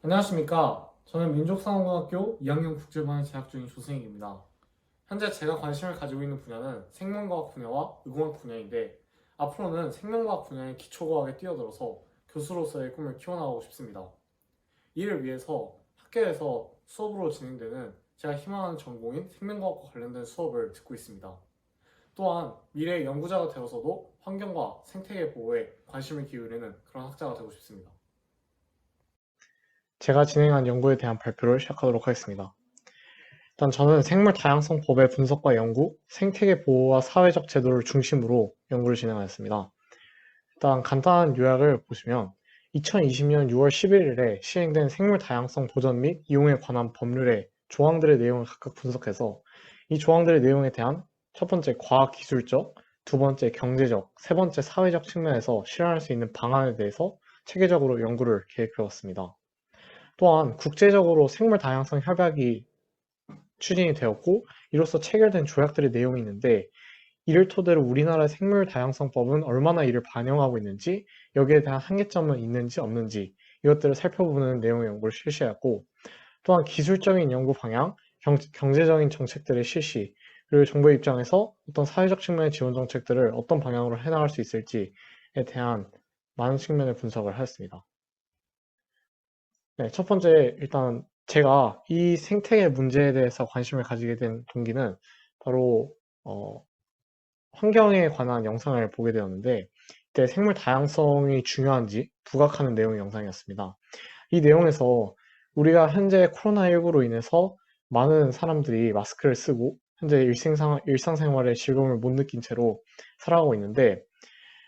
안녕하십니까. 저는 민족상고등학교 2학년 국제반에 재학 중인 조승익입니다. 현재 제가 관심을 가지고 있는 분야는 생명과학 분야와 의공학 분야인데 앞으로는 생명과학 분야의 기초과학에 뛰어들어서 교수로서의 꿈을 키워나가고 싶습니다. 이를 위해서 학교에서 수업으로 진행되는 제가 희망하는 전공인 생명과학과 관련된 수업을 듣고 있습니다. 또한 미래의 연구자가 되어서도 환경과 생태계 보호에 관심을 기울이는 그런 학자가 되고 싶습니다. 제가 진행한 연구에 대한 발표를 시작하도록 하겠습니다. 일단 저는 생물 다양성 법의 분석과 연구, 생태계 보호와 사회적 제도를 중심으로 연구를 진행하였습니다. 일단 간단한 요약을 보시면 2020년 6월 11일에 시행된 생물 다양성 보전 및 이용에 관한 법률의 조항들의 내용을 각각 분석해서 이 조항들의 내용에 대한 첫 번째 과학기술적, 두 번째 경제적, 세 번째 사회적 측면에서 실현할 수 있는 방안에 대해서 체계적으로 연구를 계획해 왔습니다. 또한 국제적으로 생물 다양성 협약이 추진이 되었고 이로써 체결된 조약들의 내용이 있는데 이를 토대로 우리나라의 생물다양성법은 얼마나 이를 반영하고 있는지 여기에 대한 한계점은 있는지 없는지 이것들을 살펴보는 내용의 연구를 실시하였고 또한 기술적인 연구 방향, 경제적인 정책들의 실시 그리고 정부의 입장에서 어떤 사회적 측면의 지원 정책들을 어떤 방향으로 해나갈 수 있을지에 대한 많은 측면의 분석을 하였습니다. 네, 첫 번째 일단 제가 이 생태계 문제에 대해서 관심을 가지게 된 동기는 바로 어, 환경에 관한 영상을 보게 되었는데 이때 생물 다양성이 중요한지 부각하는 내용의 영상이었습니다. 이 내용에서 우리가 현재 코로나19로 인해서 많은 사람들이 마스크를 쓰고 현재 일상생활의 즐거움을 못 느낀 채로 살아가고 있는데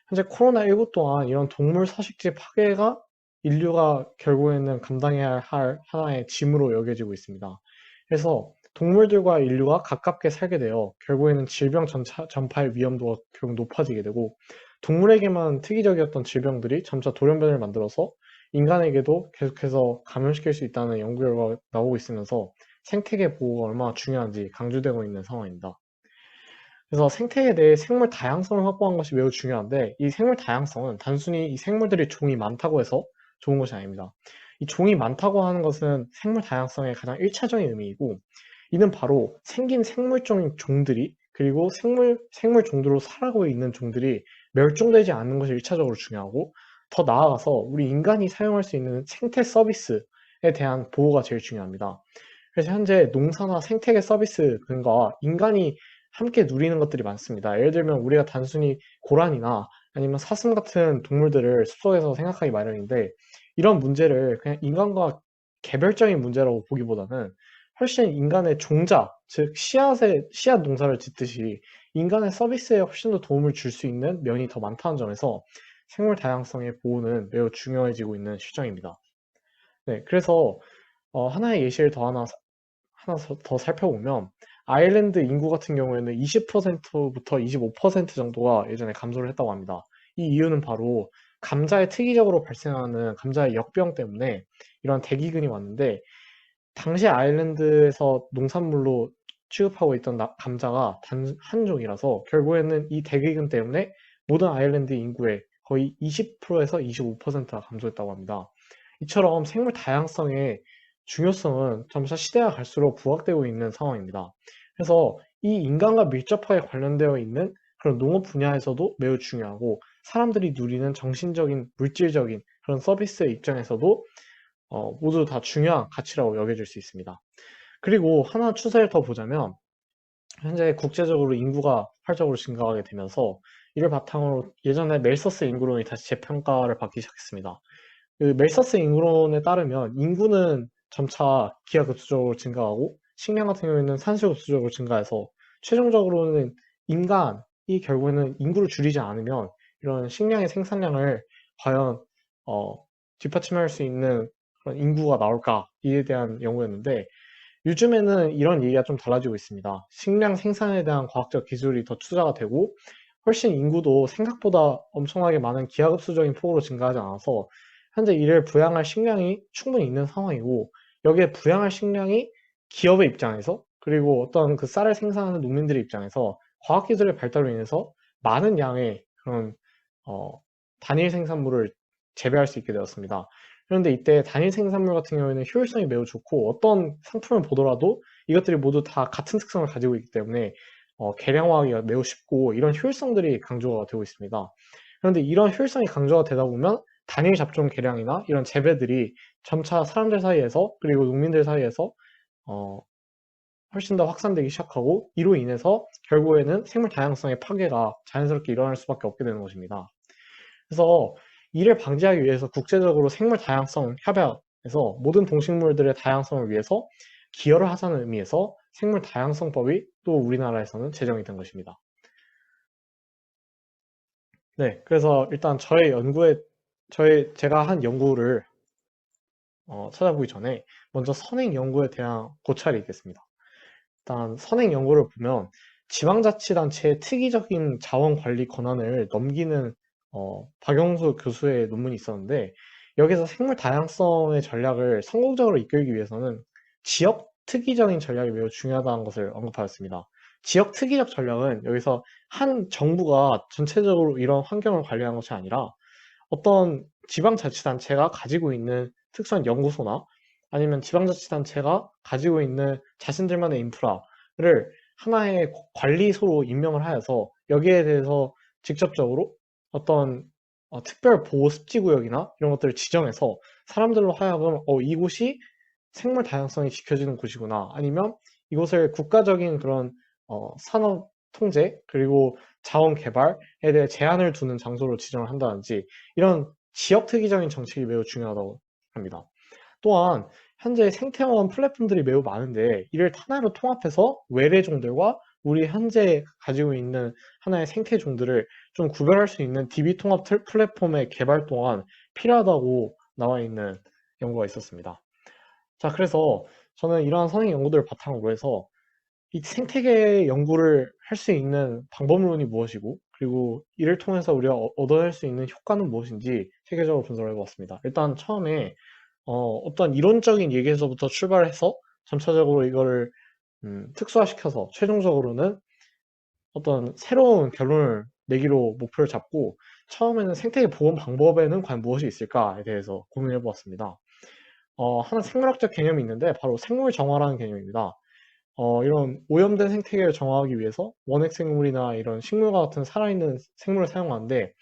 현재 코로나19 또한 이런 동물 서식지 파괴가 인류가 결국에는 감당해야 할 하나의 짐으로 여겨지고 있습니다. 그래서 동물들과 인류가 가깝게 살게 되어 결국에는 질병 전파의 위험도가 결국 높아지게 되고 동물에게만 특이적이었던 질병들이 점차 돌연변이를 만들어서 인간에게도 계속해서 감염시킬 수 있다는 연구 결과가 나오고 있으면서 생태계 보호가 얼마나 중요한지 강조되고 있는 상황입니다. 그래서 생태계에 대해 생물 다양성을 확보하는 것이 매우 중요한데 이 생물 다양성은 단순히 이 생물들이 종이 많다고 해서 좋은 것이 아닙니다. 이 종이 많다고 하는 것은 생물 다양성의 가장 1차적인 의미이고 이는 바로 생긴 생물적인 종들이 그리고 생물 종들로 살아가고 있는 종들이 멸종되지 않는 것이 1차적으로 중요하고 더 나아가서 우리 인간이 사용할 수 있는 생태 서비스에 대한 보호가 제일 중요합니다. 그래서 현재 농사나 생태계 서비스 등과 인간이 함께 누리는 것들이 많습니다. 예를 들면 우리가 단순히 고란이나 아니면 사슴 같은 동물들을 숲속에서 생각하기 마련인데 이런 문제를 그냥 인간과 개별적인 문제라고 보기보다는 훨씬 인간의 종자, 즉 씨앗 농사를 짓듯이 인간의 서비스에 훨씬 더 도움을 줄 수 있는 면이 더 많다는 점에서 생물 다양성의 보호는 매우 중요해지고 있는 시점입니다. 네, 그래서 하나의 예시를 하나 더 살펴보면 아일랜드 인구 같은 경우에는 20%부터 25% 정도가 예전에 감소를 했다고 합니다. 이 이유는 바로 감자에 특이적으로 발생하는 감자의 역병 때문에 이런 대기근이 왔는데 당시 아일랜드에서 농산물로 취급하고 있던 감자가 단 한 종이라서 결국에는 이 대기근 때문에 모든 아일랜드 인구의 거의 20%에서 25%가 감소했다고 합니다. 이처럼 생물 다양성의 중요성은 점차 시대가 갈수록 부각되고 있는 상황입니다. 그래서 이 인간과 밀접하게 관련되어 있는 그런 농업 분야에서도 매우 중요하고 사람들이 누리는 정신적인, 물질적인 그런 서비스의 입장에서도 모두 다 중요한 가치라고 여겨질 수 있습니다. 그리고 하나 추세를 더 보자면 현재 국제적으로 인구가 활적으로 증가하게 되면서 이를 바탕으로 예전에 멜서스 인구론이 다시 재평가를 받기 시작했습니다. 그 멜서스 인구론에 따르면 인구는 점차 기하급수적으로 증가하고 식량 같은 경우에는 산술급수적으로 증가해서 최종적으로는 인간이 결국에는 인구를 줄이지 않으면 이런 식량의 생산량을 과연 어, 뒷받침할 수 있는 그런 인구가 나올까 이에 대한 연구였는데 요즘에는 이런 얘기가 좀 달라지고 있습니다. 식량 생산에 대한 과학적 기술이 더 투자가 되고 훨씬 인구도 생각보다 엄청나게 많은 기하급수적인 폭으로 증가하지 않아서 현재 이를 부양할 식량이 충분히 있는 상황이고 여기에 부양할 식량이 기업의 입장에서 그리고 어떤 그 쌀을 생산하는 농민들의 입장에서 과학기술의 발달로 인해서 많은 양의 그런 어, 단일 생산물을 재배할 수 있게 되었습니다. 그런데 이때 단일 생산물 같은 경우에는 효율성이 매우 좋고 어떤 상품을 보더라도 이것들이 모두 다 같은 특성을 가지고 있기 때문에 개량화하기가 매우 쉽고 이런 효율성들이 강조가 되고 있습니다. 그런데 이런 효율성이 강조가 되다 보면 단일 잡종 개량이나 이런 재배들이 점차 사람들 사이에서 그리고 농민들 사이에서 어, 훨씬 더 확산되기 시작하고 이로 인해서 결국에는 생물 다양성의 파괴가 자연스럽게 일어날 수밖에 없게 되는 것입니다. 그래서 이를 방지하기 위해서 국제적으로 생물 다양성 협약에서 모든 동식물들의 다양성을 위해서 기여를 하자는 의미에서 생물 다양성법이 또 우리나라에서는 제정이 된 것입니다. 네, 그래서 일단 제가 한 연구를 찾아보기 전에 먼저 선행 연구에 대한 고찰이 있겠습니다. 일단 선행 연구를 보면 지방자치단체의 특이적인 자원 관리 권한을 넘기는 박영수 교수의 논문이 있었는데 여기서 생물 다양성의 전략을 성공적으로 이끌기 위해서는 지역 특이적인 전략이 매우 중요하다는 것을 언급하였습니다. 지역 특이적 전략은 여기서 한 정부가 전체적으로 이런 환경을 관리하는 것이 아니라 어떤 지방자치단체가 가지고 있는 특수한 연구소나 아니면 지방자치단체가 가지고 있는 자신들만의 인프라를 하나의 관리소로 임명을 하여서 여기에 대해서 직접적으로 어떤 특별 보호 습지구역이나 이런 것들을 지정해서 사람들로 하여금 이곳이 생물 다양성이 지켜지는 곳이구나 아니면 이곳을 국가적인 그런 산업 통제 그리고 자원 개발에 대해 제한을 두는 장소로 지정을 한다든지 이런 지역 특이적인 정책이 매우 중요하다고 합니다. 또한 현재 생태원 플랫폼들이 매우 많은데 이를 하나로 통합해서 외래종들과 우리 현재 가지고 있는 하나의 생태종들을 좀 구별할 수 있는 DB 통합 플랫폼의 개발 또한 필요하다고 나와 있는 연구가 있었습니다. 자, 그래서 저는 이러한 선행 연구들을 바탕으로 해서 이 생태계 연구를 할 수 있는 방법론이 무엇이고 그리고 이를 통해서 우리가 얻어낼 수 있는 효과는 무엇인지 체계적으로 분석을 해보았습니다. 일단 처음에 어떤 이론적인 얘기에서부터 출발해서 점차적으로 이거를 특수화시켜서 최종적으로는 어떤 새로운 결론을 내기로 목표를 잡고 처음에는 생태계 보건 방법에는 과연 무엇이 있을까에 대해서 고민해 보았습니다. 하나 생물학적 개념이 있는데 바로 생물 정화라는 개념입니다. 이런 오염된 생태계를 정화하기 위해서 원핵 생물이나 이런 식물과 같은 살아있는 생물을 사용하는데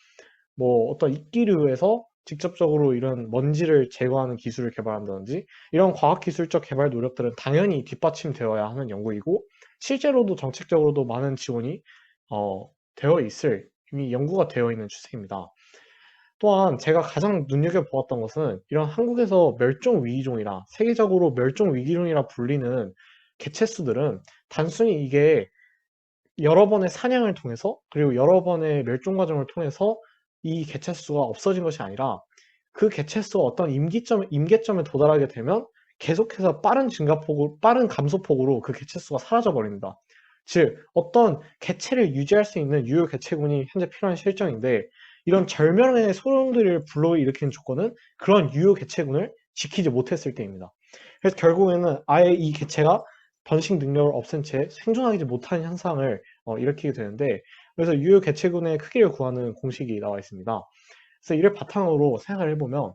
뭐 어떤 이끼류에서 직접적으로 이런 먼지를 제거하는 기술을 개발한다든지 이런 과학기술적 개발 노력들은 당연히 뒷받침되어야 하는 연구이고 실제로도 정책적으로도 많은 지원이 되어 있을 이미 연구가 되어 있는 추세입니다. 또한 제가 가장 눈여겨보았던 것은 이런 한국에서 멸종위기종이라 세계적으로 멸종위기종이라 불리는 개체수들은 단순히 이게 여러 번의 사냥을 통해서 그리고 여러 번의 멸종 과정을 통해서 이 개체수가 없어진 것이 아니라 그 개체수가 어떤 임계점에 도달하게 되면 계속해서 빠른 감소폭으로 그 개체수가 사라져 버립니다. 즉 어떤 개체를 유지할 수 있는 유효 개체군이 현재 필요한 실정인데 이런 절멸의 소용돌이를 불러일으키는 조건은 그런 유효 개체군을 지키지 못했을 때입니다. 그래서 결국에는 아예 이 개체가 번식 능력을 없앤 채 생존하지 못하는 현상을 일으키게 되는데 그래서 유효 개체군의 크기를 구하는 공식이 나와 있습니다. 그래서 이를 바탕으로 생각을 해보면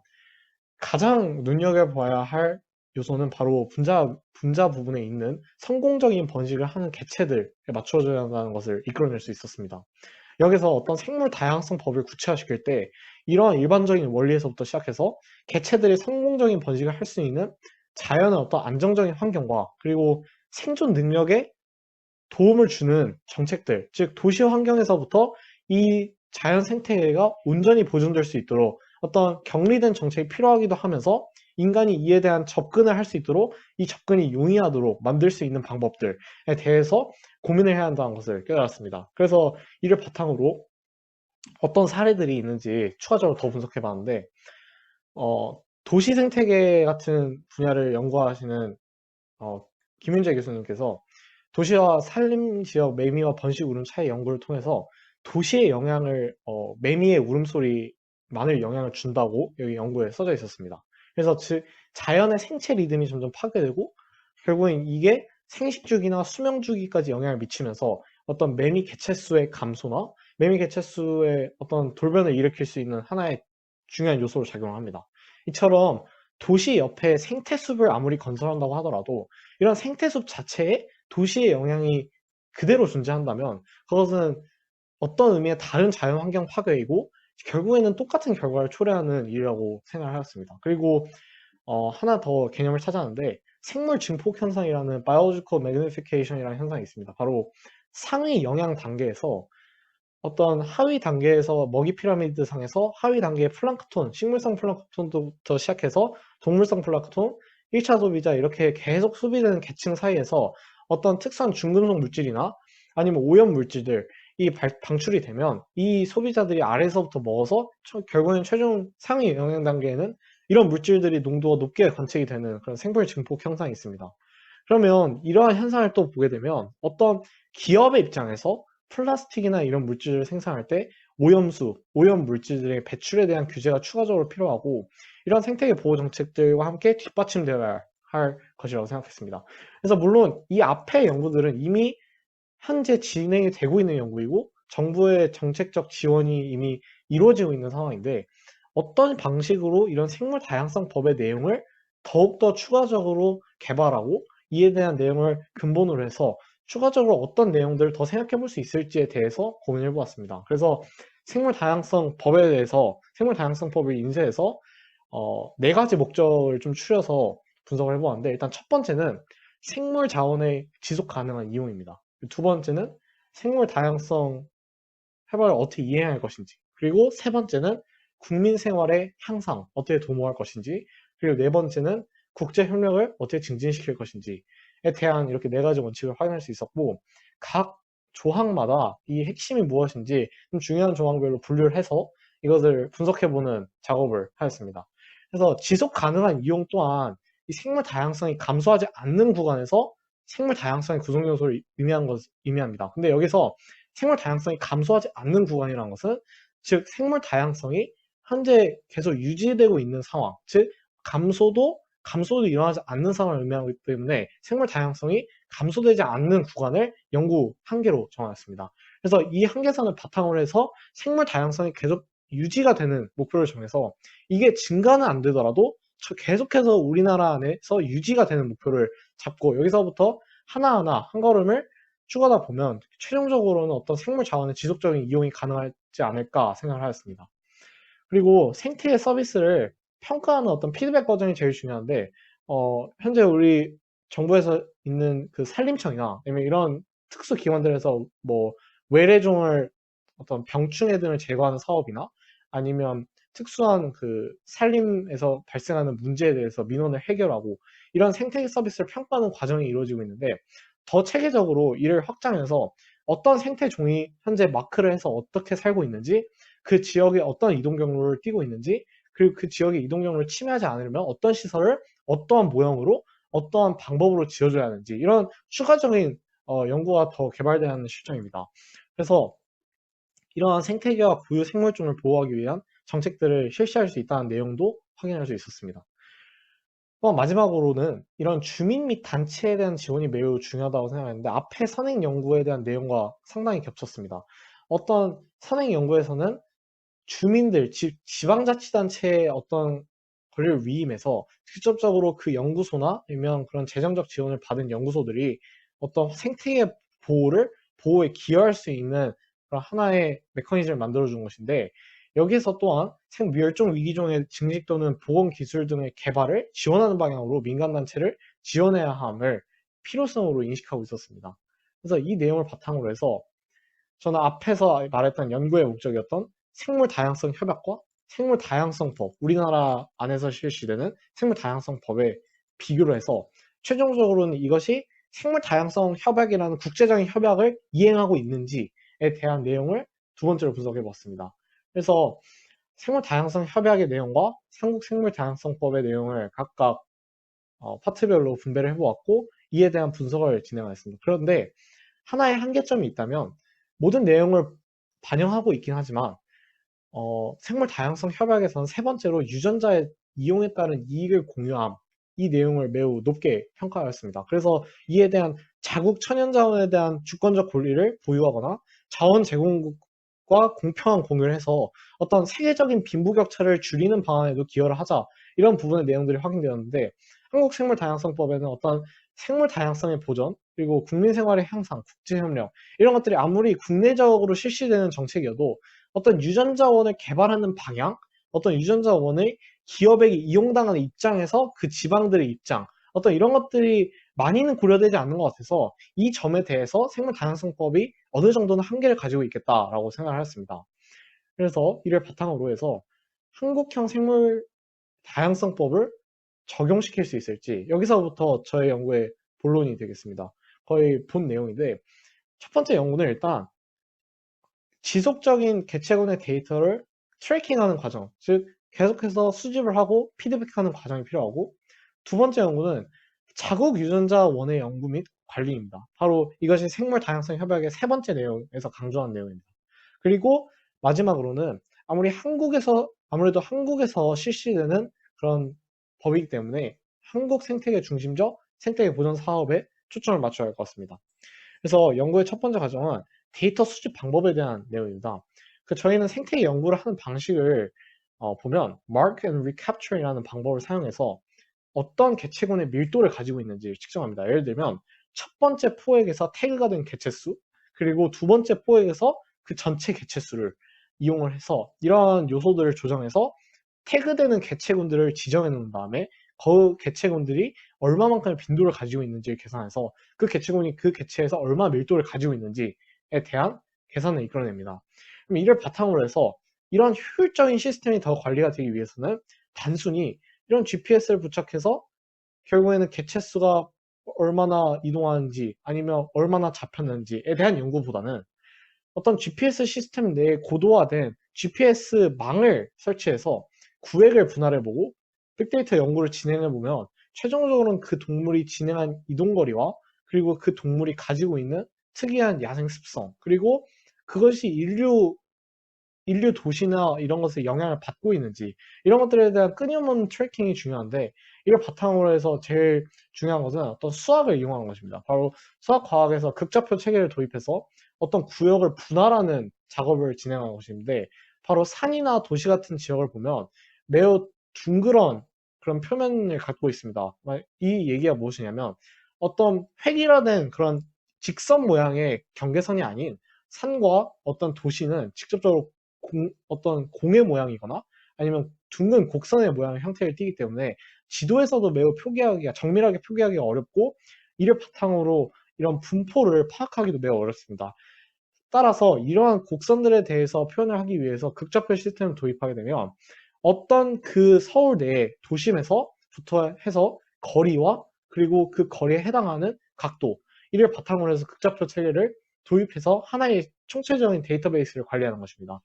가장 눈여겨봐야 할 요소는 바로 분자 부분에 있는 성공적인 번식을 하는 개체들에 맞춰줘야 한다는 것을 이끌어낼 수 있었습니다. 여기서 어떤 생물 다양성 법을 구체화시킬 때 이러한 일반적인 원리에서부터 시작해서 개체들이 성공적인 번식을 할 수 있는 자연의 어떤 안정적인 환경과 그리고 생존 능력에 도움을 주는 정책들, 즉 도시 환경에서부터 이 자연 생태계가 온전히 보존될 수 있도록 어떤 격리된 정책이 필요하기도 하면서 인간이 이에 대한 접근을 할 수 있도록 이 접근이 용이하도록 만들 수 있는 방법들에 대해서 고민을 해야 한다는 것을 깨달았습니다. 그래서 이를 바탕으로 어떤 사례들이 있는지 추가적으로 더 분석해 봤는데 도시 생태계 같은 분야를 연구하시는 김윤재 교수님께서 도시와 산림지역 매미와 번식 울음 차이 연구를 통해서 도시의 영향을 매미의 울음소리만을 영향을 준다고 여기 연구에 써져 있었습니다. 그래서 즉 자연의 생체 리듬이 점점 파괴되고 결국엔 이게 생식주기나 수명주기까지 영향을 미치면서 어떤 매미 개체수의 감소나 매미 개체수의 어떤 돌변을 일으킬 수 있는 하나의 중요한 요소로 작용을 합니다. 이처럼 도시 옆에 생태숲을 아무리 건설한다고 하더라도 이런 생태숲 자체에 도시의 영향이 그대로 존재한다면 그것은 어떤 의미의 다른 자연환경 파괴이고 결국에는 똑같은 결과를 초래하는 일이라고 생각을 하였습니다. 그리고 하나 더 개념을 찾았는데 생물 증폭 현상이라는 biological magnification이라는 현상이 있습니다. 바로 상위 영양 단계에서 어떤 하위 단계에서 먹이 피라미드 상에서 하위 단계의 플랑크톤, 식물성 플랑크톤부터 시작해서 동물성 플랑크톤, 1차 소비자 이렇게 계속 소비되는 계층 사이에서 어떤 특수한 중금속 물질이나 아니면 오염 물질들이 방출이 되면 이 소비자들이 아래에서부터 먹어서 결국에는 최종 상위 영양 단계에는 이런 물질들이 농도가 높게 관측이 되는 그런 생물 증폭 현상이 있습니다. 그러면 이러한 현상을 또 보게 되면 어떤 기업의 입장에서 플라스틱이나 이런 물질을 생산할 때 오염수, 오염 물질들의 배출에 대한 규제가 추가적으로 필요하고 이런 생태계 보호 정책들과 함께 뒷받침되어야 할 것이라고 생각했습니다. 그래서 물론 이 앞의 연구들은 이미 현재 진행이 되고 있는 연구이고 정부의 정책적 지원이 이미 이루어지고 있는 상황인데 어떤 방식으로 이런 생물 다양성 법의 내용을 더욱더 추가적으로 개발하고 이에 대한 내용을 근본으로 해서 추가적으로 어떤 내용들을 더 생각해 볼 수 있을지에 대해서 고민해 보았습니다. 그래서 생물 다양성 법에 대해서 생물 다양성 법을 인쇄해서 4가지 목적을 좀 추려서 분석을 해 보았는데 일단 첫 번째는 생물 자원의 지속 가능한 이용입니다. 두 번째는 생물 다양성 해발을 어떻게 이행할 것인지, 그리고 세 번째는 국민 생활의 향상, 어떻게 도모할 것인지, 그리고 네 번째는 국제 협력을 어떻게 증진시킬 것인지에 대한 이렇게 4가지 원칙을 확인할 수 있었고, 각 조항마다 이 핵심이 무엇인지 좀 중요한 조항별로 분류를 해서 이것을 분석해보는 작업을 하였습니다. 그래서 지속 가능한 이용 또한 이 생물 다양성이 감소하지 않는 구간에서 생물 다양성의 구성 요소를 의미합니다. 근데 여기서 생물 다양성이 감소하지 않는 구간이라는 것은 즉 생물 다양성이 현재 계속 유지되고 있는 상황, 즉 감소도 일어나지 않는 상황을 의미하기 때문에 생물 다양성이 감소되지 않는 구간을 연구 한계로 정하였습니다. 그래서 이 한계선을 바탕으로 해서 생물 다양성이 계속 유지가 되는 목표를 정해서 이게 증가는 안 되더라도 계속해서 우리나라 안에서 유지가 되는 목표를 잡고 여기서부터 하나하나 한 걸음을 추가하다 보면 최종적으로는 어떤 생물 자원의 지속적인 이용이 가능하지 않을까 생각을 하였습니다. 그리고 생태계 서비스를 평가하는 어떤 피드백 과정이 제일 중요한데 현재 우리 정부에서 있는 그 산림청이나 아니면 이런 특수 기관들에서 뭐 외래종을 어떤 병충해들을 제거하는 사업이나 아니면 특수한 그 산림에서 발생하는 문제에 대해서 민원을 해결하고 이런 생태계 서비스를 평가하는 과정이 이루어지고 있는데 더 체계적으로 이를 확장해서 어떤 생태 종이 현재 마크를 해서 어떻게 살고 있는지 그 지역에 어떤 이동 경로를 띠고 있는지 그리고 그 지역의 이동 경로를 침해하지 않으려면 어떤 시설을 어떠한 모형으로 어떠한 방법으로 지어줘야 하는지 이런 추가적인 연구가 더 개발돼야 하는 실정입니다. 그래서 이러한 생태계와 고유 생물종을 보호하기 위한 정책들을 실시할 수 있다는 내용도 확인할 수 있었습니다. 마지막으로는 이런 주민 및 단체에 대한 지원이 매우 중요하다고 생각하는데 앞에 선행 연구에 대한 내용과 상당히 겹쳤습니다. 어떤 선행 연구에서는 주민들, 지방자치단체의 어떤 권리를 위임해서 직접적으로 그 연구소나 아니면 그런 재정적 지원을 받은 연구소들이 어떤 생태계 보호에 기여할 수 있는 그런 하나의 메커니즘을 만들어준 것인데 여기서 또한 생멸종 위기종의 증식 또는 보건 기술 등의 개발을 지원하는 방향으로 민간단체를 지원해야 함을 필요성으로 인식하고 있었습니다. 그래서 이 내용을 바탕으로 해서 저는 앞에서 말했던 연구의 목적이었던 생물 다양성 협약과 생물 다양성 법, 우리나라 안에서 실시되는 생물 다양성 법에 비교를 해서 최종적으로는 이것이 생물 다양성 협약이라는 국제적인 협약을 이행하고 있는지에 대한 내용을 두 번째로 분석해 봤습니다. 그래서 생물 다양성 협약의 내용과 한국 생물 다양성법의 내용을 각각 파트별로 분배를 해보았고 이에 대한 분석을 진행하였습니다. 그런데 하나의 한계점이 있다면 모든 내용을 반영하고 있긴 하지만 생물 다양성 협약에서는 세 번째로 유전자의 이용에 따른 이익을 공유함 이 내용을 매우 높게 평가하였습니다. 그래서 이에 대한 자국 천연자원에 대한 주권적 권리를 보유하거나 자원 제공국과 공평한 공유를 해서 어떤 세계적인 빈부격차를 줄이는 방안에도 기여를 하자 이런 부분의 내용들이 확인되었는데 한국생물다양성법에는 어떤 생물 다양성의 보전, 그리고 국민 생활의 향상, 국제협력 이런 것들이 아무리 국내적으로 실시되는 정책이어도 어떤 유전자원을 개발하는 방향, 어떤 유전자원의 기업에게 이용당하는 입장에서 그 지방들의 입장, 어떤 이런 것들이 많이는 고려되지 않는 것 같아서 이 점에 대해서 생물다양성법이 어느 정도는 한계를 가지고 있겠다라고 생각을 했습니다. 그래서 이를 바탕으로 해서 한국형 생물 다양성법을 적용시킬 수 있을지 여기서부터 저의 연구의 본론이 되겠습니다. 거의 본 내용인데 첫 번째 연구는 일단 지속적인 개체군의 데이터를 트래킹하는 과정, 즉 계속해서 수집을 하고 피드백하는 과정이 필요하고 두 번째 연구는 자국 유전자 원의 연구 및 관리입니다. 바로 이것이 생물 다양성 협약의 세 번째 내용에서 강조한 내용입니다. 그리고 마지막으로는 아무래도 한국에서 실시되는 그런 법이기 때문에 한국 생태계 중심적 생태계 보전 사업에 초점을 맞춰야 할 것 같습니다. 그래서 연구의 첫 번째 과정은 데이터 수집 방법에 대한 내용입니다. 저희는 생태계 연구를 하는 방식을 보면 Mark and Recapture이라는 방법을 사용해서 어떤 개체군의 밀도를 가지고 있는지를 측정합니다. 예를 들면 첫 번째 포획에서 태그가 된 개체수, 그리고 두 번째 포획에서 그 전체 개체수를 이용을 해서 이러한 요소들을 조정해서 태그되는 개체군들을 지정해 놓은 다음에 그 개체군들이 얼마만큼의 빈도를 가지고 있는지를 계산해서 그 개체군이 그 개체에서 얼마 밀도를 가지고 있는지에 대한 계산을 이끌어냅니다. 그럼 이를 바탕으로 해서 이런 효율적인 시스템이 더 관리가 되기 위해서는 단순히 이런 GPS를 부착해서 결국에는 개체수가 얼마나 이동하는지 아니면 얼마나 잡혔는지에 대한 연구보다는 어떤 GPS 시스템 내에 고도화된 GPS망을 설치해서 구획을 분할해보고 빅데이터 연구를 진행해보면 최종적으로는 그 동물이 진행한 이동거리와 그리고 그 동물이 가지고 있는 특이한 야생 습성, 그리고 그것이 인류 도시나 이런 것에 영향을 받고 있는지 이런 것들에 대한 끊임없는 트래킹이 중요한데 이걸 바탕으로 해서 제일 중요한 것은 어떤 수학을 이용하는 것입니다. 바로 수학과학에서 극좌표 체계를 도입해서 어떤 구역을 분할하는 작업을 진행하는 것인데 바로 산이나 도시 같은 지역을 보면 매우 둥그런 그런 표면을 갖고 있습니다. 이 얘기가 무엇이냐면 어떤 획일화된 그런 직선 모양의 경계선이 아닌 산과 어떤 도시는 직접적으로 어떤 공의 모양이거나 아니면 둥근 곡선의 모양의 형태를 띠기 때문에 지도에서도 매우 정밀하게 표기하기가 어렵고 이를 바탕으로 이런 분포를 파악하기도 매우 어렵습니다. 따라서 이러한 곡선들에 대해서 표현을 하기 위해서 극좌표 시스템을 도입하게 되면 어떤 그 서울 내 도심에서부터 해서 거리와 그리고 그 거리에 해당하는 각도 이를 바탕으로 해서 극좌표 체계를 도입해서 하나의 총체적인 데이터베이스를 관리하는 것입니다.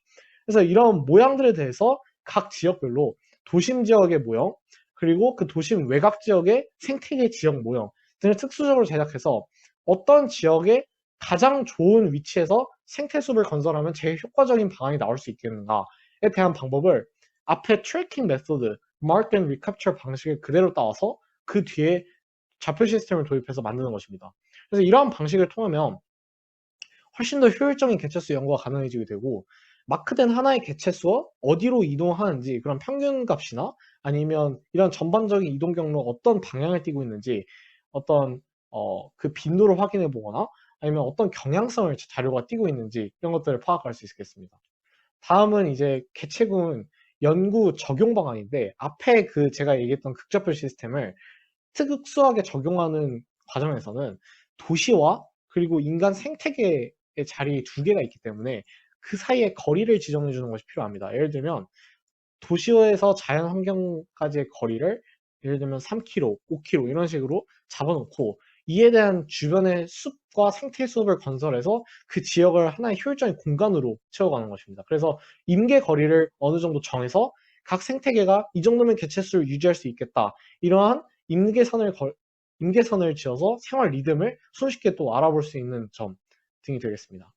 그래서 이런 모양들에 대해서 각 지역별로 도심 지역의 모형, 그리고 그 도심 외곽 지역의 생태계 지역 모형 등을 특수적으로 제작해서 어떤 지역에 가장 좋은 위치에서 생태숲을 건설하면 제일 효과적인 방안이 나올 수 있겠는가에 대한 방법을 앞에 트래킹 메소드, Mark and Recapture 방식을 그대로 따와서 그 뒤에 좌표 시스템을 도입해서 만드는 것입니다. 그래서 이러한 방식을 통하면 훨씬 더 효율적인 개체수 연구가 가능해지게 되고 마크된 하나의 개체수와 어디로 이동하는지 그런 평균 값이나 아니면 이런 전반적인 이동 경로 어떤 방향을 띠고 있는지 어떤 그 빈도를 확인해 보거나 아니면 어떤 경향성을 자료가 띠고 있는지 이런 것들을 파악할 수 있겠습니다. 다음은 이제 개체군 연구 적용 방안인데 앞에 그 제가 얘기했던 극좌표 시스템을 특수하게 적용하는 과정에서는 도시와 그리고 인간 생태계의 자리 두 개가 있기 때문에 그 사이에 거리를 지정해 주는 것이 필요합니다. 예를 들면 도시에서 자연 환경까지의 거리를 예를 들면 3km, 5km 이런 식으로 잡아놓고 이에 대한 주변의 숲과 생태 숲을 건설해서 그 지역을 하나의 효율적인 공간으로 채워가는 것입니다. 그래서 임계 거리를 어느 정도 정해서 각 생태계가 이 정도면 개체수를 유지할 수 있겠다. 이러한 임계선을 지어서 생활 리듬을 손쉽게 또 알아볼 수 있는 점 등이 되겠습니다.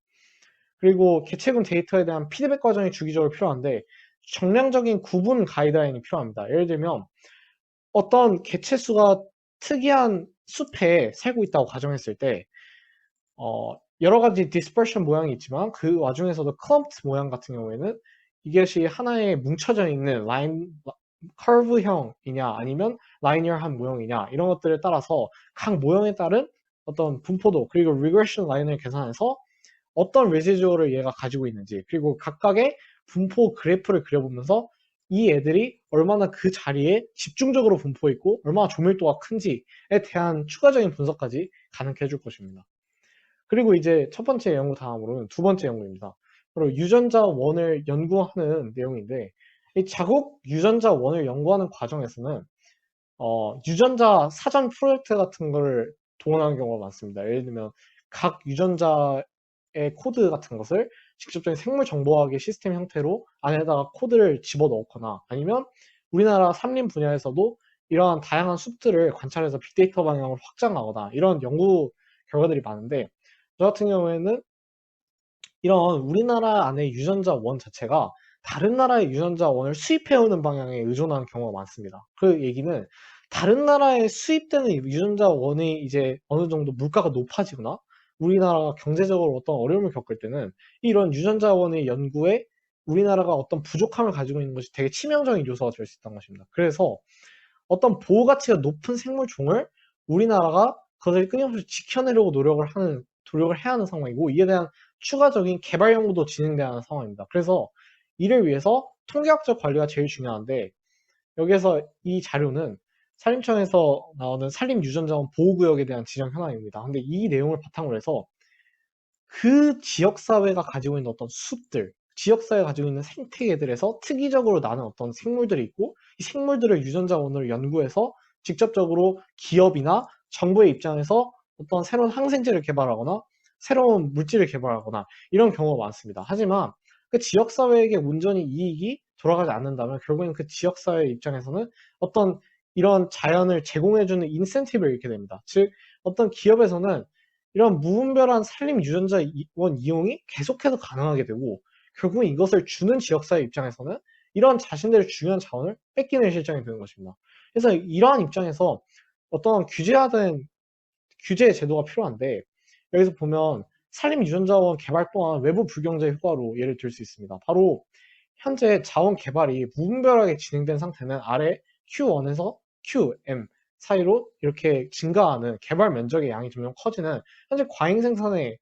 그리고 개체군 데이터에 대한 피드백 과정이 주기적으로 필요한데 정량적인 구분 가이드라인이 필요합니다. 예를 들면 어떤 개체수가 특이한 숲에 살고 있다고 가정했을 때 여러 가지 디스퍼션 모양이 있지만 그 와중에서도 클럼프트 모양 같은 경우에는 이것이 하나의 뭉쳐져 있는 커브형이냐 아니면 라이니어한 모형이냐 이런 것들에 따라서 각 모형에 따른 어떤 분포도 그리고 리그레션 라인을 계산해서 어떤 레시듀얼을 얘가 가지고 있는지 그리고 각각의 분포 그래프를 그려보면서 이 애들이 얼마나 그 자리에 집중적으로 분포해 있고 얼마나 조밀도가 큰지에 대한 추가적인 분석까지 가능해 줄 것입니다. 그리고 이제 첫 번째 연구 다음으로는 두 번째 연구입니다. 바로 유전자 원을 연구하는 내용인데 이 자국 유전자 원을 연구하는 과정에서는 유전자 사전 프로젝트 같은 거를 동원하는 경우가 많습니다. 예를 들면 각 유전자의 코드 같은 것을 직접적인 생물 정보학의 시스템 형태로 안에다가 코드를 집어넣거나 아니면 우리나라 산림 분야에서도 이러한 다양한 숲들을 관찰해서 빅데이터 방향으로 확장하거나 이런 연구 결과들이 많은데 저 같은 경우에는 이런 우리나라 안에 유전자 원 자체가 다른 나라의 유전자 원을 수입해오는 방향에 의존하는 경우가 많습니다. 그 얘기는 다른 나라에 수입되는 유전자 원이 이제 어느 정도 물가가 높아지거나 우리나라가 경제적으로 어떤 어려움을 겪을 때는 이런 유전자 원의 연구에 우리나라가 어떤 부족함을 가지고 있는 것이 되게 치명적인 요소가 될 수 있다는 것입니다. 그래서 어떤 보호 가치가 높은 생물종을 우리나라가 그것을 끊임없이 지켜내려고 노력을 해야 하는 상황이고 이에 대한 추가적인 개발 연구도 진행돼야 하는 상황입니다. 그래서 이를 위해서 통계학적 관리가 제일 중요한데 여기에서 이 자료는 산림청에서 나오는 산림유전자원 보호구역에 대한 지정 현황입니다. 근데 이 내용을 바탕으로 해서 그 지역사회가 가지고 있는 어떤 숲들, 지역사회가 가지고 있는 생태계들에서 특이적으로 나는 어떤 생물들이 있고 이 생물들을 유전자원으로 연구해서 직접적으로 기업이나 정부의 입장에서 어떤 새로운 항생제를 개발하거나 새로운 물질을 개발하거나 이런 경우가 많습니다. 하지만 그 지역사회에게 온전히 이익이 돌아가지 않는다면 결국엔 그 지역사회 입장에서는 어떤 이런 자연을 제공해주는 인센티브를 잃게 됩니다. 즉 어떤 기업에서는 이런 무분별한 산림 유전자원 이용이 계속해서 가능하게 되고 결국은 이것을 주는 지역사회 입장에서는 이런 자신들의 중요한 자원을 뺏기는 실정이 되는 것입니다. 그래서 이러한 입장에서 어떤 규제 제도가 필요한데 여기서 보면 산림 유전자원 개발 또한 외부 불경제 효과로 예를 들 수 있습니다. 바로 현재 자원 개발이 무분별하게 진행된 상태는 아래 Q1에서 QM 사이로 이렇게 증가하는 개발 면적의 양이 점점 커지는 현재 과잉 생산의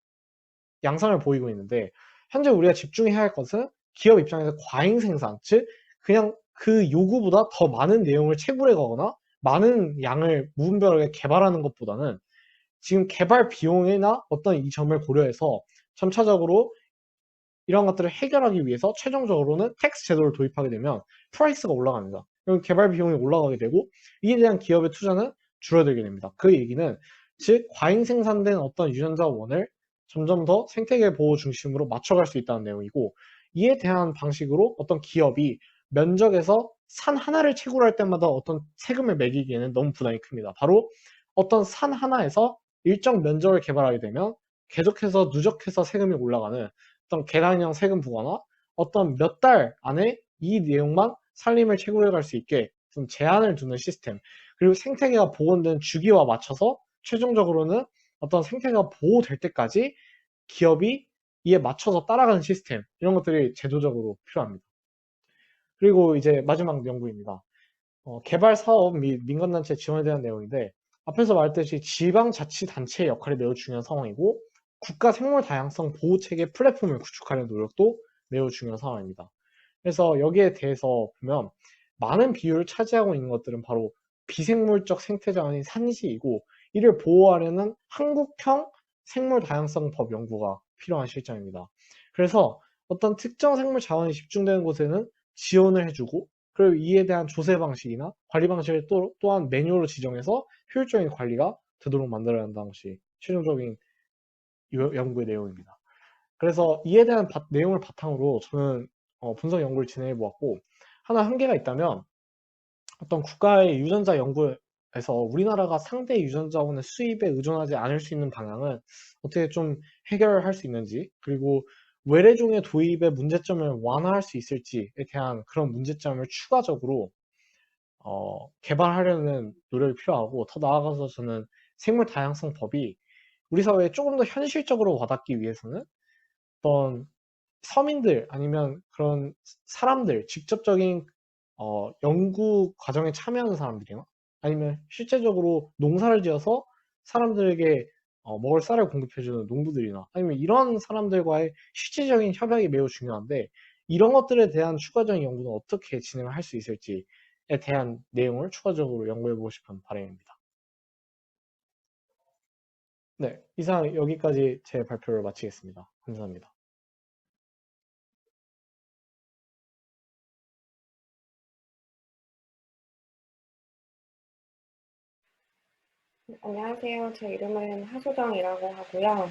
양상을 보이고 있는데 현재 우리가 집중해야 할 것은 기업 입장에서 과잉 생산, 즉 그냥 그 요구보다 더 많은 내용을 채굴해 가거나 많은 양을 무분별하게 개발하는 것보다는 지금 개발 비용이나 어떤 이 점을 고려해서 점차적으로 이런 것들을 해결하기 위해서 최종적으로는 텍스 제도를 도입하게 되면 프라이스가 올라갑니다. 그럼 개발 비용이 올라가게 되고 이에 대한 기업의 투자는 줄어들게 됩니다. 그 얘기는 즉 과잉 생산된 어떤 유전자원을 점점 더 생태계 보호 중심으로 맞춰갈 수 있다는 내용이고 이에 대한 방식으로 어떤 기업이 면적에서 산 하나를 채굴할 때마다 어떤 세금을 매기기에는 너무 부담이 큽니다. 바로 어떤 산 하나에서 일정 면적을 개발하게 되면 계속해서 누적해서 세금이 올라가는 어떤 계단형 세금 부과나 어떤 몇 달 안에 이 내용만 산림을 채굴해 갈 수 있게 좀 제한을 두는 시스템 그리고 생태계가 복원된 주기와 맞춰서 최종적으로는 어떤 생태계가 보호될 때까지 기업이 이에 맞춰서 따라가는 시스템 이런 것들이 제도적으로 필요합니다. 그리고 이제 마지막 연구입니다. 개발 사업 및 민간단체 지원에 대한 내용인데 앞에서 말했듯이 지방자치단체의 역할이 매우 중요한 상황이고 국가 생물 다양성 보호 체계 플랫폼을 구축하려는 노력도 매우 중요한 상황입니다. 그래서 여기에 대해서 보면 많은 비율을 차지하고 있는 것들은 바로 비생물적 생태자원인 산지이고 이를 보호하려는 한국형 생물 다양성 법 연구가 필요한 실정입니다. 그래서 어떤 특정 생물 자원이 집중되는 곳에는 지원을 해주고 그리고 이에 대한 조세 방식이나 관리 방식을 또한 매뉴얼로 지정해서 효율적인 관리가 되도록 만들어야 한다는 것이 최종적인 연구의 내용입니다. 그래서 이에 대한 내용을 바탕으로 저는 분석 연구를 진행해 보았고 하나 한계가 있다면 어떤 국가의 유전자 연구에서 우리나라가 상대 유전자원의 수입에 의존하지 않을 수 있는 방향은 어떻게 좀 해결할 수 있는지 그리고 외래종의 도입의 문제점을 완화할 수 있을지에 대한 그런 문제점을 추가적으로 개발하려는 노력이 필요하고 더 나아가서 저는 생물 다양성 법이 우리 사회에 조금 더 현실적으로 와닿기 위해서는 어떤 서민들 아니면 그런 사람들 직접적인 연구 과정에 참여하는 사람들이나 아니면 실제적으로 농사를 지어서 사람들에게 먹을 쌀을 공급해주는 농부들이나 아니면 이런 사람들과의 실질적인 협약이 매우 중요한데 이런 것들에 대한 추가적인 연구는 어떻게 진행을 할 수 있을지에 대한 내용을 추가적으로 연구해보고 싶은 바람입니다. 네, 이상 여기까지 제 발표를 마치겠습니다. 감사합니다. 안녕하세요. 제 이름은 하소정이라고 하고요.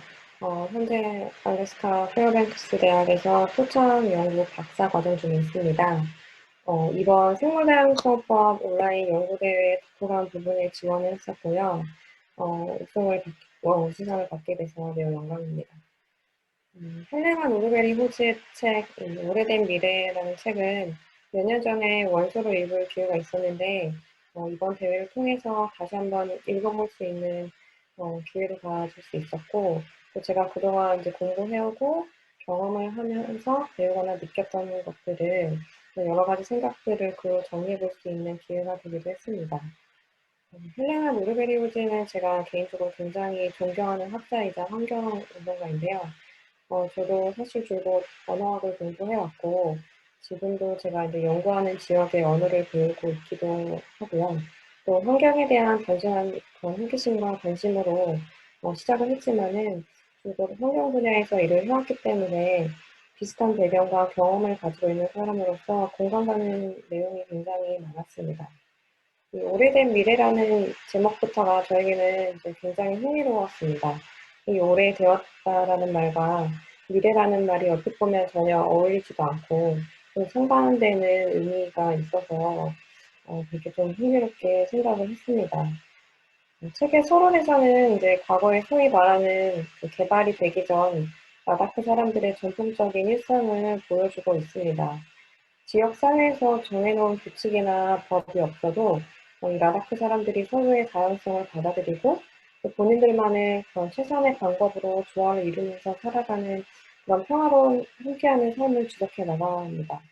현재 알래스카 페어뱅크스 대학에서 초청 연구 박사 과정 중에 있습니다. 이번 생물다양성법 온라인 연구대회 독후감 부분에 지원을 했었고요. 우수상을 받게 돼서 매우 영광입니다. 헬레나 노르베리 호즈의 책, 오래된 미래라는 책은 몇 년 전에 원서로 읽을 기회가 있었는데, 이번 대회를 통해서 다시 한번 읽어볼 수 있는 기회를 가질 수 있었고, 또 제가 그동안 이제 공부해오고 경험을 하면서 배우거나 느꼈던 것들을 여러 가지 생각들을 글로 정리해볼 수 있는 기회가 되기도 했습니다. 헬레나 노르베리 호즈는 제가 개인적으로 굉장히 존경하는 학자이자 환경운동가인데요. 저도 사실 줄곧 언어학을 공부해왔고, 지금도 제가 이제 연구하는 지역의 언어를 배우고 있기도 하고요. 또 환경에 대한 단순한 그런 호기심과 관심으로 시작을 했지만은, 줄곧 환경 분야에서 일을 해왔기 때문에 비슷한 배경과 경험을 가지고 있는 사람으로서 공감 가는 내용이 굉장히 많았습니다. 이 오래된 미래라는 제목부터가 저에게는 이제 굉장히 흥미로웠습니다. 이 오래되었다라는 말과 미래라는 말이 어떻게 보면 전혀 어울리지도 않고 좀 상반되는 의미가 있어서 되게 좀 흥미롭게 생각을 했습니다. 책의 서론에서는 이제 과거에 소위 말하는 그 개발이 되기 전 라다크 사람들의 전통적인 일상을 보여주고 있습니다. 지역 사회에서 정해놓은 규칙이나 법이 없어도 이 라다크 사람들이 서로의 다양성을 받아들이고 또 본인들만의 그런 최선의 방법으로 조화를 이루면서 살아가는 그런 평화로운 함께하는 삶을 지속해 나갑니다.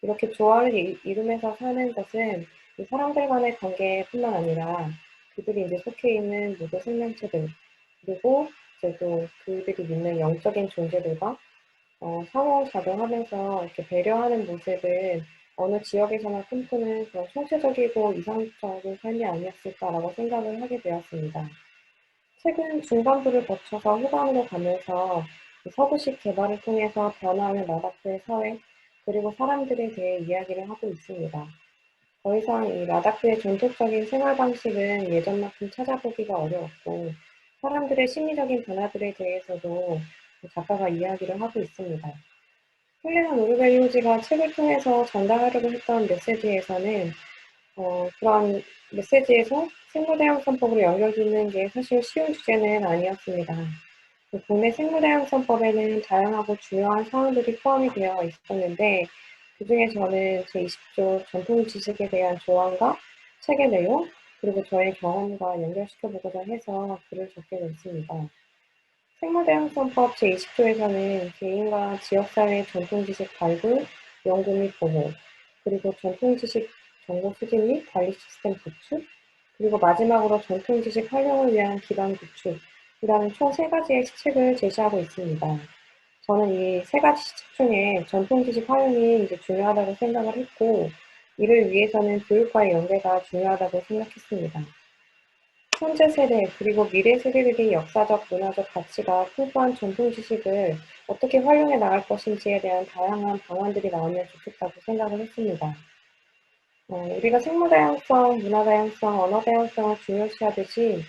이렇게 조화를 이루면서 사는 것은 이 사람들 간의 관계뿐만 아니라 그들이 이제 속해 있는 모든 생명체들 그리고 이제 또 그들이 믿는 영적인 존재들과 상호작용하면서 이렇게 배려하는 모습은 어느 지역에서나 꿈꾸는 그런 총체적이고 이상적인 삶이 아니었을까라고 생각을 하게 되었습니다. 최근 중반부를 거쳐서 후반으로 가면서 서구식 개발을 통해서 변화하는 라다크의 사회, 그리고 사람들에 대해 이야기를 하고 있습니다. 더 이상 이 라다크의 전통적인 생활 방식은 예전만큼 찾아보기가 어려웠고, 사람들의 심리적인 변화들에 대해서도 작가가 이야기를 하고 있습니다. 헬레나 노르베리 호지가 책을 통해서 전달하려고 했던 메시지에서는 그런 메시지에서 생물다양성법으로 연결짓는 게 사실 쉬운 주제는 아니었습니다. 그 국내 생물다양성법에는 다양하고 중요한 사항들이 포함이 되어 있었는데 그중에 저는 제20조 전통 지식에 대한 조언과 책의 내용 그리고 저의 경험과 연결시켜보고자 해서 글을 적게 됐습니다. 생물다양성법 제20조에서는 개인과 지역사회의 전통지식 발굴, 연구 및 보호, 그리고 전통지식 정보 수집 및 관리 시스템 구축, 그리고 마지막으로 전통지식 활용을 위한 기반 구축이라는 총 세 가지의 시책을 제시하고 있습니다. 저는 이 세 가지 시책 중에 전통지식 활용이 이제 중요하다고 생각을 했고, 이를 위해서는 교육과의 연계가 중요하다고 생각했습니다. 현재 세대 그리고 미래 세대들이 역사적, 문화적 가치가 풍부한 전통 지식을 어떻게 활용해 나갈 것인지에 대한 다양한 방안들이 나오면 좋겠다고 생각을 했습니다. 우리가 생물 다양성, 문화 다양성, 언어 다양성을 중요시하듯이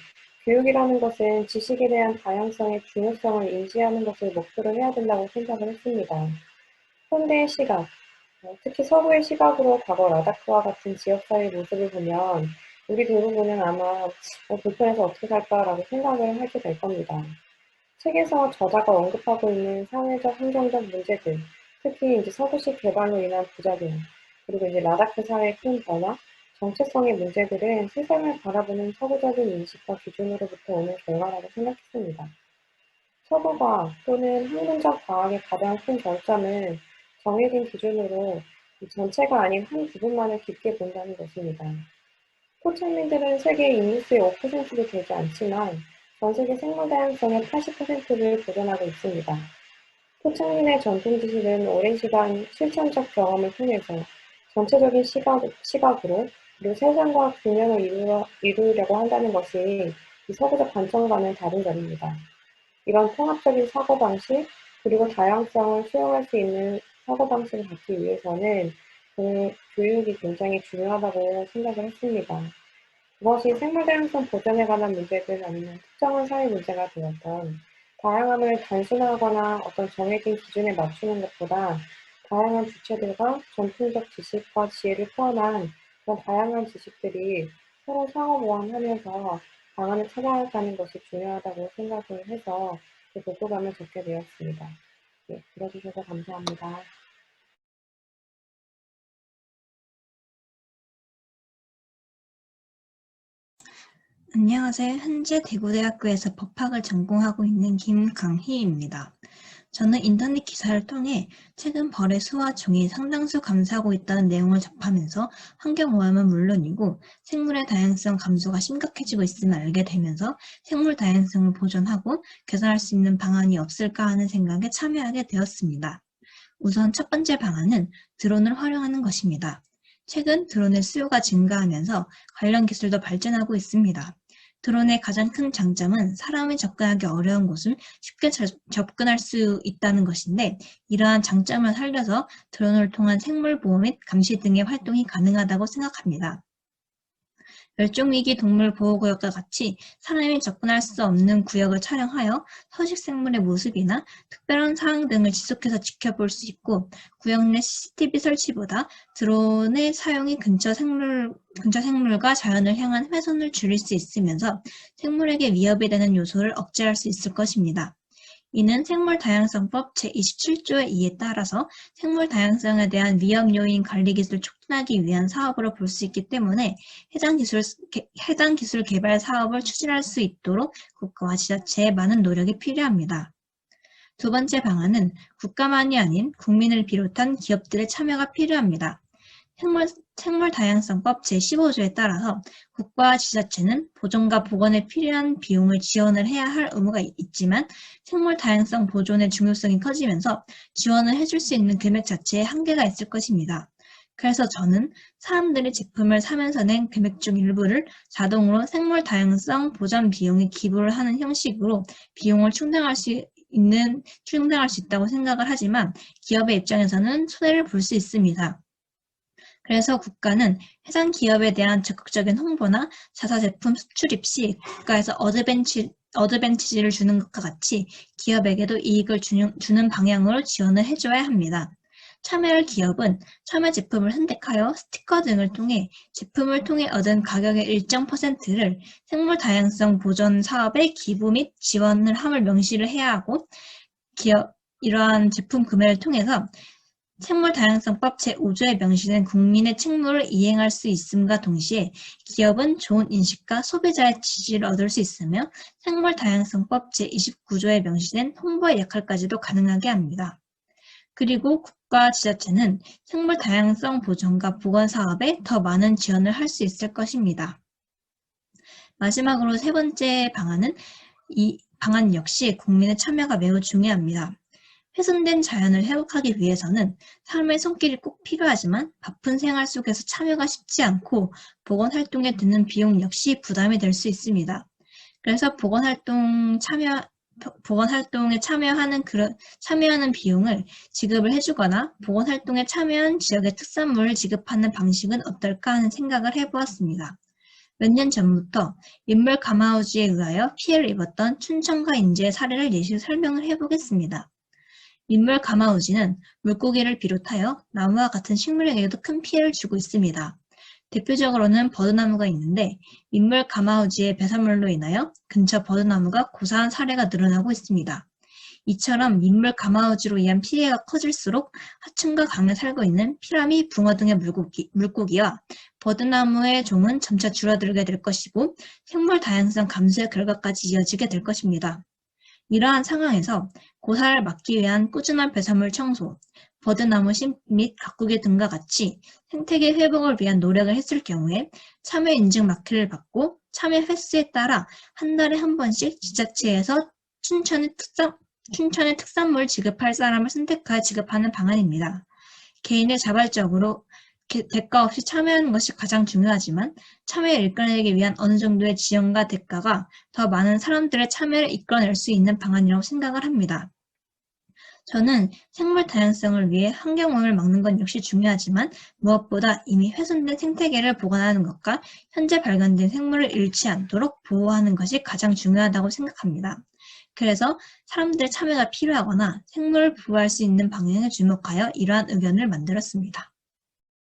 교육이라는 것은 지식에 대한 다양성의 중요성을 인지하는 것을 목표로 해야 된다고 생각을 했습니다. 현대의 시각, 특히 서구의 시각으로 과거 라다크와 같은 지역사회 모습을 보면 우리 대부분은 아마 불편해서 어떻게 살까라고 생각을 하게 될 겁니다. 책에서 저자가 언급하고 있는 사회적, 환경적 문제들, 특히 이제 서구식 개발로 인한 부작용, 그리고 이제 라다크 사회의 큰 변화, 정체성의 문제들은 세상을 바라보는 서구적인 인식과 기준으로부터 오는 결과라고 생각했습니다. 서구과학 또는 학문적 과학의 가장 큰 장점은 정해진 기준으로 이 전체가 아닌 한 부분만을 깊게 본다는 것입니다. 토착민들은 세계 인구수의 5%도 되지 않지만 전 세계 생물 다양성의 80%를 보존하고 있습니다. 토착민의 전통 지식은 오랜 시간 실천적 경험을 통해서 전체적인 시각으로 그리고 세상과 균형을 이루려고 한다는 것이 이 서구적 관점과는 다른 점입니다. 이런 통합적인 사고방식 그리고 다양성을 수용할 수 있는 사고방식을 갖기 위해서는 교육이 굉장히 중요하다고 생각을 했습니다. 그것이 생물 다양성 보존에 관한 문제든 아니면 특정한 사회 문제가 되었던 다양함을 단순화하거나 어떤 정해진 기준에 맞추는 것보다 다양한 주체들과 전통적 지식과 지혜를 포함한 그런 다양한 지식들이 서로 상호 보완하면서 방안을 찾아가는 것이 중요하다고 생각을 해서 그 독후감을 적게 되었습니다. 네, 들어주셔서 감사합니다. 안녕하세요. 현재 대구대학교에서 법학을 전공하고 있는 김강희입니다. 저는 인터넷 기사를 통해 최근 벌의 수와 종이 상당수 감소하고 있다는 내용을 접하면서 환경오염은 물론이고 생물의 다양성 감소가 심각해지고 있음을 알게 되면서 생물 다양성을 보존하고 개선할 수 있는 방안이 없을까 하는 생각에 참여하게 되었습니다. 우선 첫 번째 방안은 드론을 활용하는 것입니다. 최근 드론의 수요가 증가하면서 관련 기술도 발전하고 있습니다. 드론의 가장 큰 장점은 사람이 접근하기 어려운 곳을 쉽게 접근할 수 있다는 것인데, 이러한 장점을 살려서 드론을 통한 생물 보호 및 감시 등의 활동이 가능하다고 생각합니다. 멸종위기 동물 보호구역과 같이 사람이 접근할 수 없는 구역을 촬영하여 서식생물의 모습이나 특별한 사항 등을 지속해서 지켜볼 수 있고, 구역 내 CCTV 설치보다 드론의 사용이 근처 생물과 자연을 향한 훼손을 줄일 수 있으면서 생물에게 위협이 되는 요소를 억제할 수 있을 것입니다. 이는 생물다양성법 제27조의 2에 따라서 생물다양성에 대한 위험 요인 관리 기술을 촉진하기 위한 사업으로 볼 수 있기 때문에 해당 기술 개발 사업을 추진할 수 있도록 국가와 지자체의 많은 노력이 필요합니다. 두 번째 방안은 국가만이 아닌 국민을 비롯한 기업들의 참여가 필요합니다. 생물다양성법 제15조에 따라서 국가와 지자체는 보존과 복원에 필요한 비용을 지원을 해야 할 의무가 있지만 생물다양성 보존의 중요성이 커지면서 지원을 해줄 수 있는 금액 자체에 한계가 있을 것입니다. 그래서 저는 사람들이 제품을 사면서 낸 금액 중 일부를 자동으로 생물다양성 보전 비용에 기부를 하는 형식으로 비용을 충당할 수 있다고 생각을 하지만 기업의 입장에서는 손해를 볼 수 있습니다. 그래서 국가는 해당 기업에 대한 적극적인 홍보나 자사 제품 수출입 시 국가에서 어드밴티지를 주는 것과 같이 기업에게도 이익을 주는 방향으로 지원을 해줘야 합니다. 참여할 기업은 참여 제품을 선택하여 스티커 등을 통해 제품을 통해 얻은 가격의 일정 %를 생물 다양성 보존 사업에 기부 및 지원을 함을 명시를 해야 하고, 이러한 제품 구매를 통해서 생물다양성법 제5조에 명시된 국민의 책무를 이행할 수 있음과 동시에 기업은 좋은 인식과 소비자의 지지를 얻을 수 있으며 생물다양성법 제29조에 명시된 홍보의 역할까지도 가능하게 합니다. 그리고 국가 지자체는 생물다양성 보존과 복원 사업에 더 많은 지원을 할 수 있을 것입니다. 마지막으로 세 번째 방안은 이 방안 역시 국민의 참여가 매우 중요합니다. 훼손된 자연을 회복하기 위해서는 사람의 손길이 꼭 필요하지만 바쁜 생활 속에서 참여가 쉽지 않고 복원 활동에 드는 비용 역시 부담이 될 수 있습니다. 그래서 복원 활동에 참여하는 비용을 지급을 해주거나 복원 활동에 참여한 지역의 특산물을 지급하는 방식은 어떨까 하는 생각을 해보았습니다. 몇 년 전부터 민물 가마우지에 의하여 피해를 입었던 춘천과 인제의 사례를 예시 설명을 해보겠습니다. 민물 가마우지는 물고기를 비롯하여 나무와 같은 식물에게도 큰 피해를 주고 있습니다. 대표적으로는 버드나무가 있는데 민물 가마우지의 배설물로 인하여 근처 버드나무가 고사한 사례가 늘어나고 있습니다. 이처럼 민물 가마우지로 인한 피해가 커질수록 하층과 강에 살고 있는 피라미, 붕어 등의 물고기와 버드나무의 종은 점차 줄어들게 될 것이고 생물 다양성 감소의 결과까지 이어지게 될 것입니다. 이러한 상황에서 고사를 막기 위한 꾸준한 배설물 청소, 버드나무 심 및 가꾸기 등과 같이 생태계 회복을 위한 노력을 했을 경우에 참여 인증 마크를 받고 참여 횟수에 따라 한 달에 한 번씩 지자체에서 춘천의 특산물 지급할 사람을 선택하여 지급하는 방안입니다. 개인의 자발적으로 대가 없이 참여하는 것이 가장 중요하지만 참여를 이끌어내기 위한 어느 정도의 지원과 대가가 더 많은 사람들의 참여를 이끌어낼 수 있는 방안이라고 생각을 합니다. 저는 생물 다양성을 위해 환경오염을 막는 건 역시 중요하지만 무엇보다 이미 훼손된 생태계를 보관하는 것과 현재 발견된 생물을 잃지 않도록 보호하는 것이 가장 중요하다고 생각합니다. 그래서 사람들의 참여가 필요하거나 생물을 보호할 수 있는 방향에 주목하여 이러한 의견을 만들었습니다.